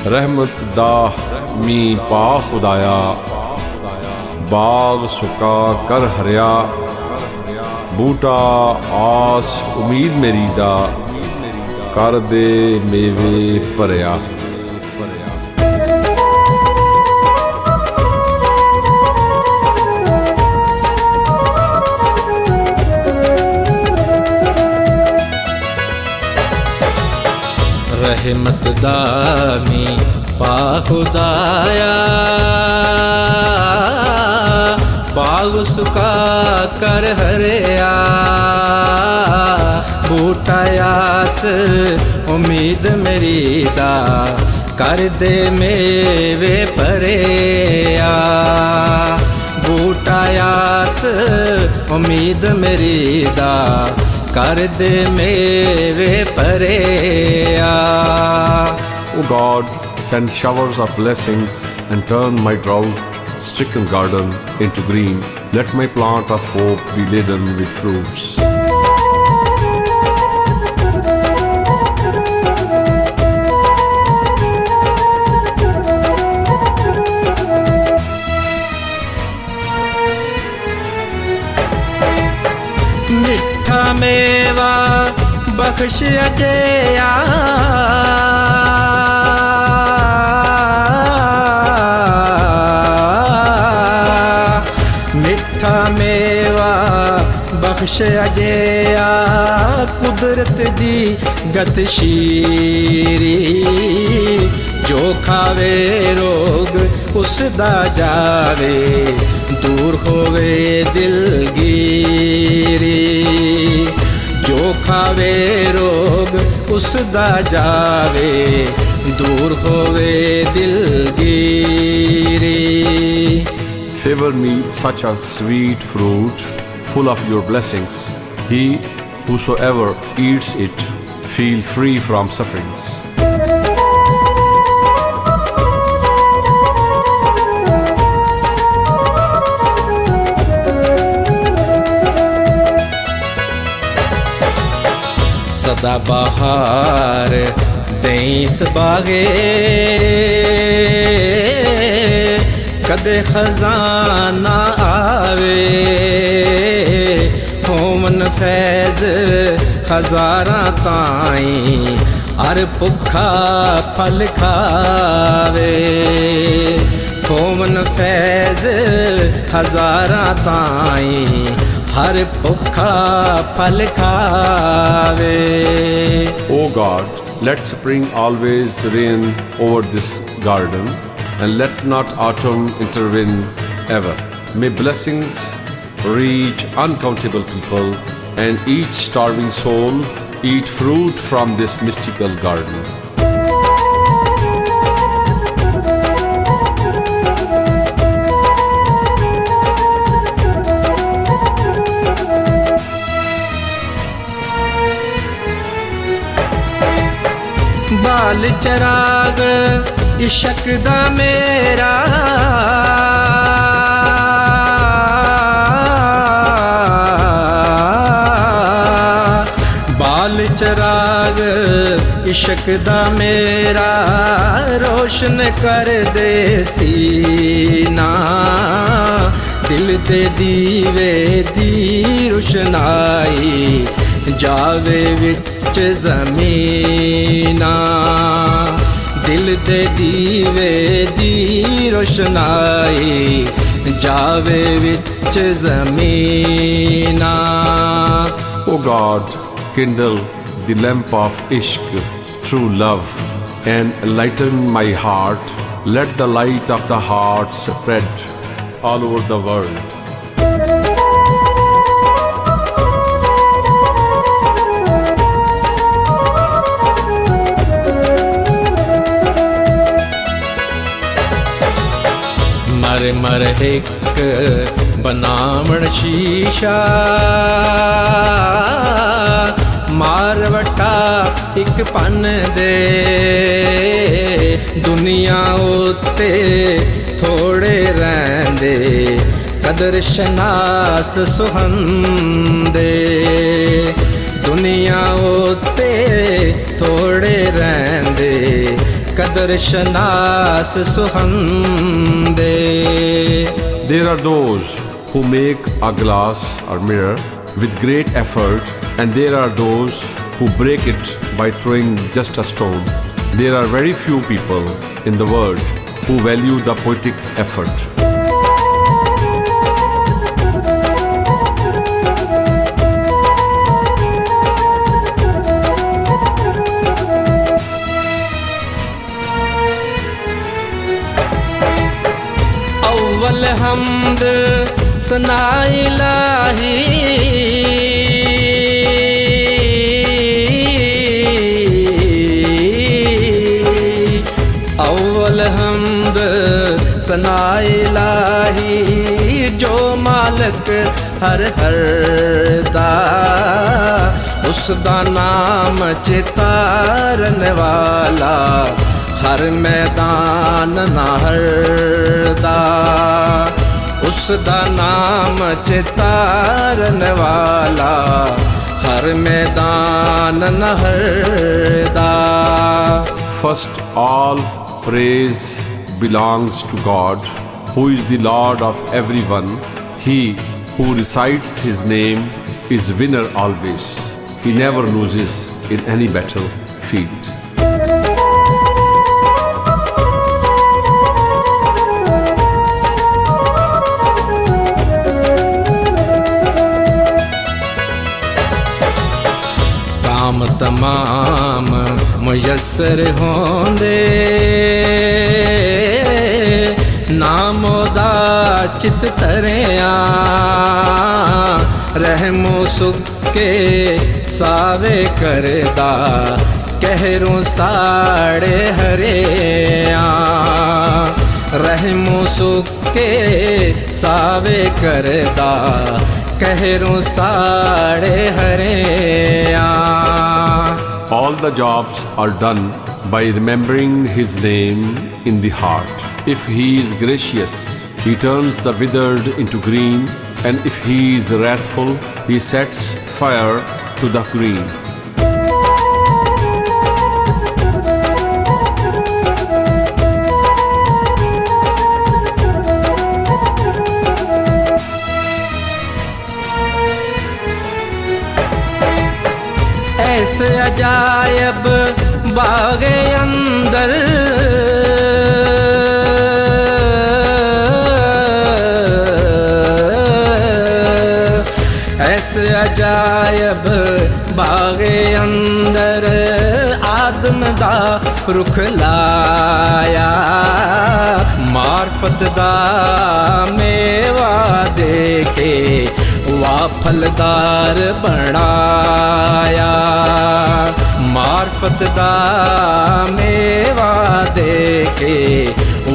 रहमत दा मी पा खुदाया, बाग सुका कर हरिया, बूटा आस उम्मीद मेरी दा, कर दे मेवे भरिया। रहमत दामी पा खुदाया, बाग सुका कर हरिया, बूटा आस उम्मीद मेरी दा, कर दे मेवे भरिया। बूटा आस उम्मीद मेरी दा, कर दे मेवे भरिया। O God, send showers of blessings and turn my drought-stricken garden into green. Let my plant of hope be laden with fruits. मिठा मेवा बख्श अजया, मिठा मेवा बख्श अजया, कुदरत दी गतशीरी, जो खावे रोग उसदा जावे, दूर होवे दिलगीरी। जो खावे रोग उसदा जावे, दूर होवे दिलगीरी। Favor me such a sweet fruit, full of your blessings. He whosoever eats it feel free from sufferings. सदा बहार देस बागे, कदे खजाना आवे, होमन फैज हजारा ताई, हर भुखा फल खावे। होमन फैज हजारा ताई, हर भुखा फल खावे। O God, let spring always reign over this garden, and let not autumn intervene ever. May blessings reach uncountable people, and each starving soul eat fruit from this mystical garden. बाल चराग इश्क दा मेरा, बाल चराग इश्क दा मेरा, रोशन कर दे सीना, दिल दे दीवे दी रोशनाई, जावे विच ज़मीना। दिल दे दीवे दी रोशनाई, जावे विच ज़मीना। O God, kindle the lamp of ishq, true love, and enlighten my heart. Let the light of the heart spread all over the world. मर मर एक बनावण शीशा, मारवटा एक पन दे, दुनिया उत्ते थोड़े रहंदे, कदर शनास सुहंदे। दुनिया उत्ते थोड़े रहंदे, कदर शनास सुहंदे। There are those who make a glass or mirror with great effort, and there are those who break it by throwing just a stone. There are very few people in the world who value the poetic effort. अव्वल हम्द सना इलाही, अव्वल हम्द सना इलाही, जो मालक हर हर दा, उस दा नाम चितारन वाला, हर मैदान नहर दा, उस दा नाम चितारन वाला, हर मैदान नहर दा। First, all praise belongs to God, who is the Lord of everyone. He who recites His name is winner always. He never loses in any battlefield. काम तमाम मुयस्सर होंदे, नामो दा चित तरिया, रहमो सुके सावे करदा, कहरों साड़े हरिया, रहमो सुके सावे करदा, कहरों साड़े हरिया। All the jobs are done by remembering His name in the heart. If He is gracious, He turns the withered into green, and if He is wrathful, He sets fire to the green. ऐसे अजायब बागे अंदर, ऐसे अजायब बागे अंदर, आदम दा रुख लाया, मार्फत दा मेवा दे के वा फलदार बनाया, मार्फत दा मेवा दे के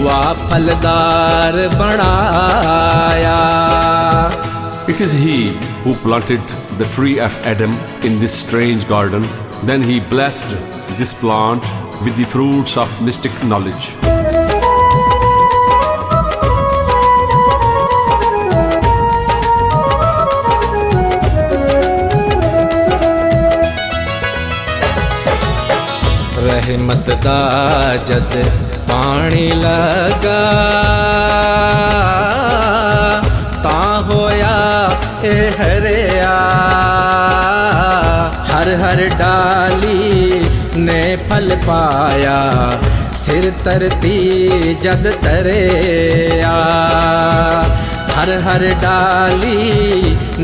वा फलदार बनाया। It is He who planted the tree of Adam in this strange garden. Then He blessed this plant with the fruits of mystic knowledge. रहमत दा जद पानी लगा, तां होया ए हरिया, हर हर डाली ने फल पाया, सिर तरती जद तरिया, हर हर डाली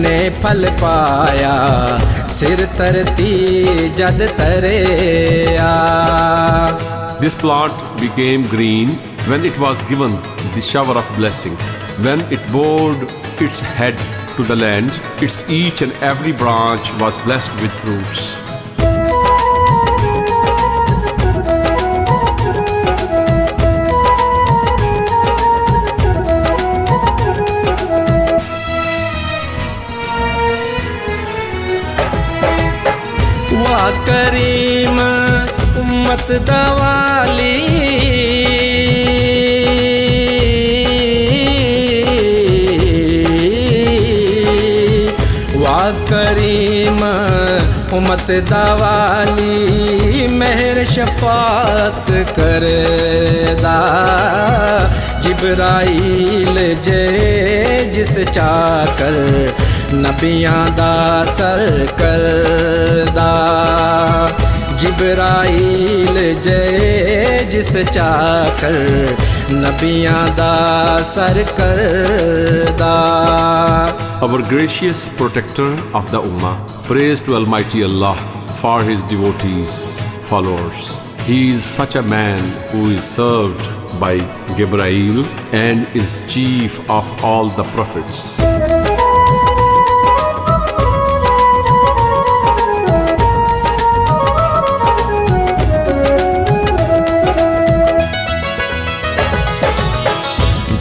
ने फल पाया, सिर तरती जद तरिया। This plant became green when it was given the shower of blessing. When it bowed its head to the land, its each and every branch was blessed with fruits. वा करीम उम्मत दवाली, वा करीम करीम उम्मत दावाली मेहर शफात करदा जिब्राइल जे जिस चाकर नबियां दा सर करदा जिब्राइल जे जिस चाकर नबियां दा सर करदा Our gracious protector of the Ummah, praise to Almighty Allah for His devotees, followers. He is such a man who is served by Gabriel and is chief of all the prophets.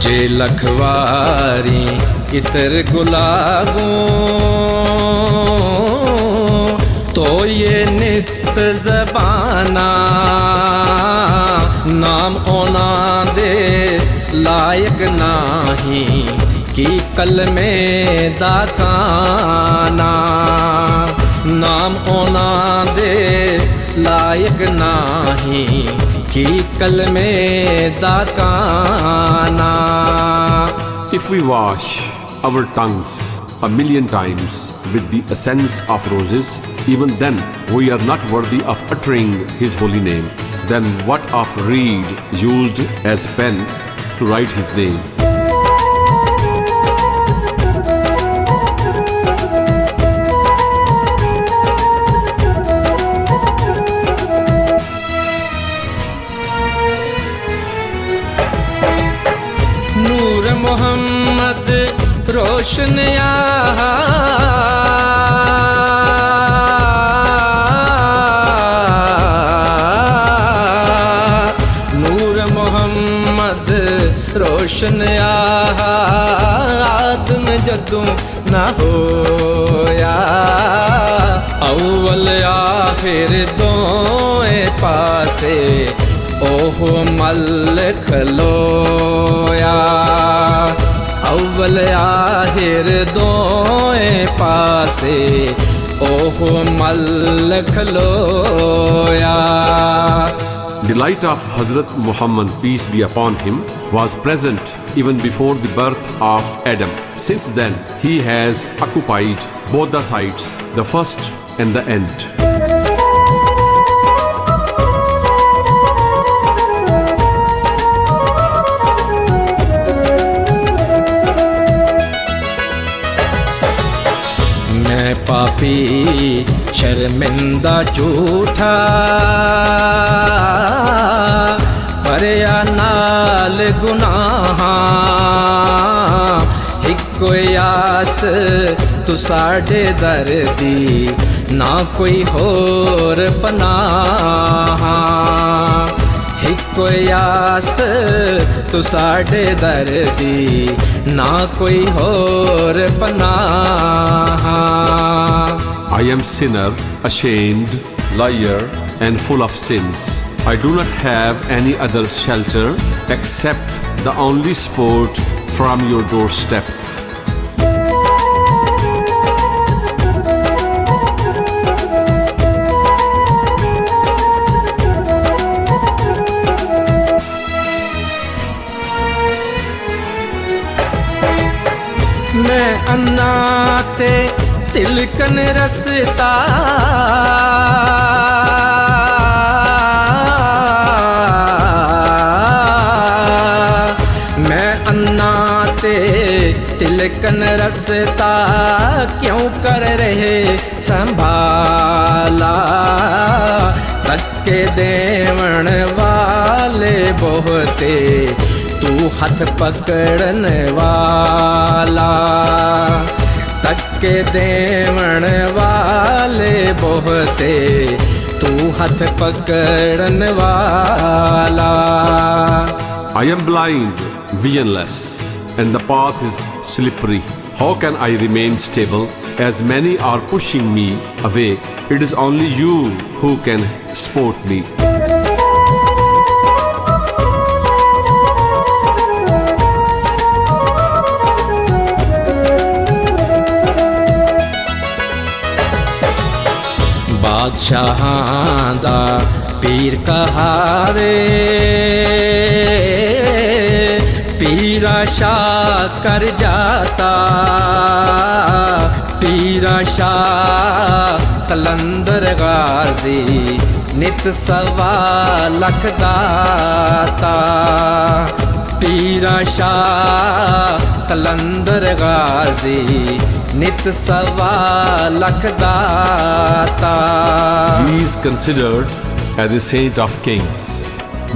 जे लखवारी इतर गुलाबों तो ये नित ज़बाना नाम ओना दे लायक नाही कि कलमे दाकाना नाम ओना दे लायक नाही कि कलमे दाकाना If we wash our tongues 1,000,000 times with the essence of roses, even then we are not worthy of uttering His holy name. Then what of reed used as pen to write His name? नूर मोहम्मद रोशन नूर मोहम्मद रोशन आदम जदों ना होया अव्वल आखिर दोए पासे ओहो मल खलोया अव्वल आखिर दोए पासे ओहो मल खलोया The light of Hazrat Muhammad, peace be upon him, was present even before the birth of Adam. Since then, he has occupied both the sides, the first and the end. मैं पापी शर्मिंदा झूठा परया नाल गुनाहां हिको आस तू साडे दर दी ना कोई होर पनाहां हिको आस तू साडे दर दी ना कोई होर पनाहां I am sinner, ashamed, liar, and full of sins. I do not have any other shelter except the only sport from your doorstep. मैं अन्ना ते तिलकन रसता मैं अन्ना ते तिलकन रसता क्यों कर रहे संभाला तक्के देवण वाले बहुते तू हाथ पकड़न वाला तक्के देवण वाले बहुते तू हाथ पकड़न वाला I am blind, visionless, and the path is slippery. How can I remain stable as many are pushing me away? It is only you who can support me. बादशाहां दा पीर कहावे पीरा शाह कर जाता पीरा शाह कलंदर गाजी नित सवा लख दाता पीरा शाह कलंदर गाजी नित सवा लख दाता. He is considered as the saint of kings,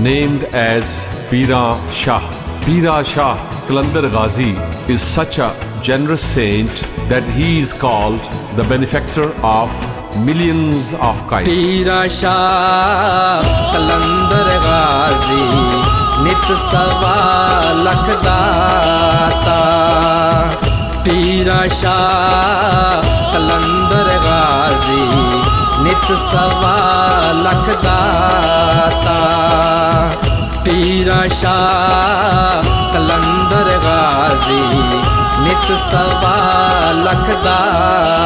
named as Pira Shah. Pira Shah Kalandar Ghazi is such a generous saint that he is called the benefactor of millions of kites. पीरा शाह कलंदर गाजी नित सवा लख दाता पीरा शाह कलंदर गाजी नित सवा लख दाता पीरा शाह कलंदर गाजी नित सवा लख दाता.